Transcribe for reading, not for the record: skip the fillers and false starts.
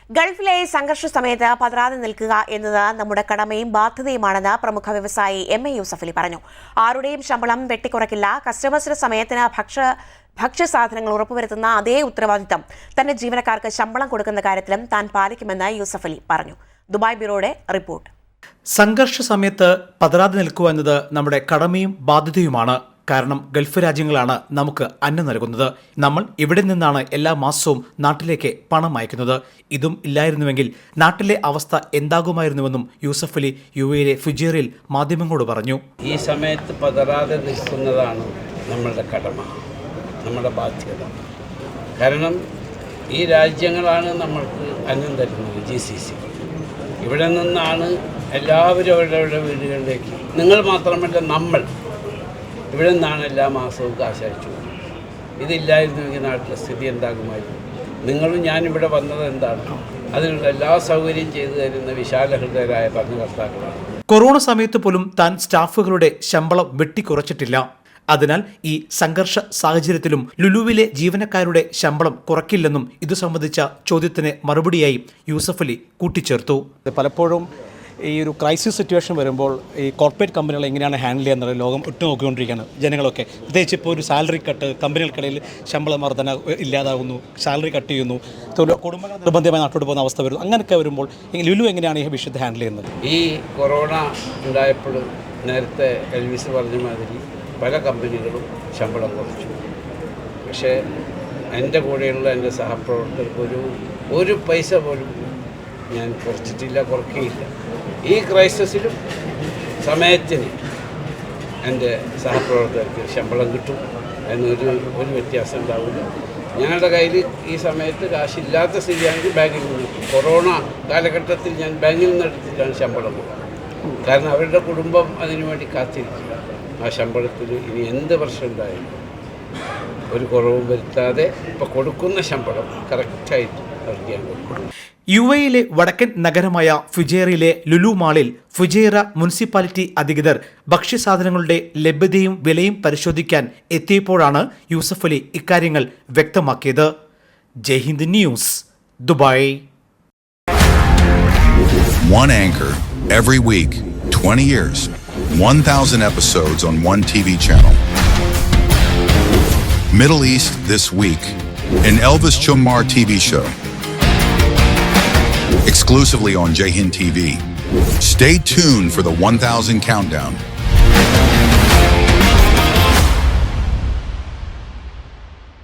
ഗൾഫിലെ സംഘർഷ സമയത്ത് പതറാതെ നിൽക്കുക എന്നത് നമ്മുടെ കടമയും ബാധ്യതയുമാണെന്ന് പ്രമുഖ വ്യവസായി എം എ യൂസഫലി പറഞ്ഞു. ആരുടെയും ശമ്പളം വെട്ടിക്കുറയ്ക്കില്ല. കസ്റ്റമേഴ്സിന് സമയത്തിന് ഭക്ഷ്യസാധനങ്ങൾ ഉറപ്പുവരുത്തുന്ന അതേ ഉത്തരവാദിത്തം തന്റെ ജീവനക്കാർക്ക് ശമ്പളം കൊടുക്കുന്ന കാര്യത്തിലും താൻ പാലിക്കുമെന്ന് യൂസഫലി പറഞ്ഞു. ദുബായ് ബ്യൂറോയുടെ റിപ്പോർട്ട്. സംഘർഷ സമയത്ത് പതറാതെ നിൽക്കുക എന്നത് നമ്മുടെ കടമയും ബാധ്യതയുമാണ്. കാരണം ഗൾഫ് രാജ്യങ്ങളാണ് നമുക്ക് അന്നം നൽകുന്നത്. നമ്മൾ ഇവിടെ നിന്നാണ് എല്ലാ മാസവും നാട്ടിലേക്ക് പണം അയക്കുന്നത്. ഇതും ഇല്ലായിരുന്നുവെങ്കിൽ നാട്ടിലെ അവസ്ഥ എന്താകുമായിരുന്നുവെന്നും യൂസഫലി UAE ഫുജൈറയിൽ മാധ്യമങ്ങളോട് പറഞ്ഞു. ഈ സമയത്ത് പതറാതെ നിൽക്കുന്നതാണ് നമ്മളുടെ കടമ, നമ്മുടെ ബാധ്യത. കാരണം ഈ രാജ്യങ്ങളാണ് നമ്മൾക്ക് അന്നം തരുന്നത്. GCC ഇവിടെ നിന്നാണ് എല്ലാവരും അവരുടെ വീടുകളിലേക്ക്. നിങ്ങൾ മാത്രമല്ല, നമ്മൾ ഇവിടെ നിന്നാണ് എല്ലാ മാസവും കാശ് അയച്ചു. ഇതില്ലായിരുന്നെങ്കിൽ നാട്ടിലെ സ്ഥിതി എന്താകുമായിരുന്നു? നിങ്ങളും ഞാനിവിടെ വന്നത് എന്താണ്? അതിനുള്ള എല്ലാ സൗകര്യം ചെയ്തു തരുന്ന വിശാലഹൃദയരായ ഭരണകർത്താക്കളാണ്. കൊറോണ സമയത്ത് പോലും താൻ സ്റ്റാഫുകളുടെ ശമ്പളം വെട്ടിക്കുറച്ചിട്ടില്ല. അതിനാൽ ഈ സംഘർഷ സാഹചര്യത്തിലും ലുലുവിലെ ജീവനക്കാരുടെ ശമ്പളം കുറയ്ക്കില്ലെന്നും ഇതു സംബന്ധിച്ച ചോദ്യത്തിന് മറുപടിയായി യൂസഫലി കൂട്ടിച്ചേർത്തു. പലപ്പോഴും ഈ ഒരു ക്രൈസിസ് സിറ്റുവേഷൻ വരുമ്പോൾ ഈ കോർപ്പറേറ്റ് കമ്പനികൾ എങ്ങനെയാണ് ഹാൻഡിൽ ചെയ്യുന്നത് ലോകം ഉറ്റുനോക്കിക്കൊണ്ടിരിക്കുകയാണ് ജനങ്ങളൊക്കെ. പ്രത്യേകിച്ച് ഇപ്പോൾ ഒരു സാലറി കട്ട്, കമ്പനികൾക്കിടയിൽ ശമ്പള വർധന ഇല്ലാതാകുന്നു, സാലറി കട്ട് ചെയ്യുന്നു, കുടുംബങ്ങൾ നിർബന്ധമായി നാട്ടോട്ട് പോകുന്ന അവസ്ഥ വരുന്നു. അങ്ങനെയൊക്കെ വരുമ്പോൾ ലുലു എങ്ങനെയാണ് ഈ വിഷയത്തെ ഹാൻഡിൽ ചെയ്യുന്നത്? ഈ കൊറോണ ഉണ്ടായപ്പോൾ നേരത്തെ എൽവിസ് പറഞ്ഞ മാതിരി പല കമ്പനികളും ശമ്പളം കുറച്ചു. പക്ഷേ എൻ്റെ കൂടെയുള്ള എൻ്റെ സഹപ്രവർത്തകർക്ക് ഒരു പൈസ പോലും ഞാൻ കുറച്ചിട്ടില്ല, കുറയ്ക്കുകയില്ല. ഈ ക്രൈസിസിലും സമയത്തിന് എൻ്റെ സഹപ്രവർത്തകർക്ക് ശമ്പളം കിട്ടും ഒരു വ്യത്യാസം ഉണ്ടാവില്ല. ഞങ്ങളുടെ കയ്യിൽ ഈ സമയത്ത് കാശില്ലാത്ത സ്ഥിതിയാണെങ്കിൽ ബാങ്കിൽ നിന്ന്, കൊറോണ കാലഘട്ടത്തിൽ ഞാൻ ബാങ്കിൽ നിന്ന് എടുത്തിട്ടാണ് ശമ്പളം കൊടുക്കുന്നത്. കാരണം അവരുടെ കുടുംബം അതിനുവേണ്ടി കാത്തിരിക്കുക. ആ ശമ്പളത്തിൽ ഇനി എന്ത് പ്രശ്നം ഉണ്ടായാലും ഒരു കുറവും വരുത്താതെ ഇപ്പോൾ കൊടുക്കുന്ന ശമ്പളം കറക്റ്റായിട്ട് അവർക്ക് ഞാൻ കൊടുക്കും. UAEയിലെ വടക്കൻ നഗരമായ ഫുജൈറയിലെ ലുലു മാളിൽ ഫുജൈറ മുനിസിപ്പാലിറ്റി അധികൃതർ ഭക്ഷ്യസാധനങ്ങളുടെ ലഭ്യതയും വിലയും പരിശോധിക്കാൻ എത്തിയപ്പോഴാണ് യൂസഫലി ഇക്കാര്യങ്ങൾ വ്യക്തമാക്കിയത്. Jaihind news, Dubai. One anchor every week, 20 years, 1,000 episodes on one TV channel. Middle East This Week, an Elvis Chumar TV show. Exclusively on Jayhind TV. Stay tuned for the 1000 countdown.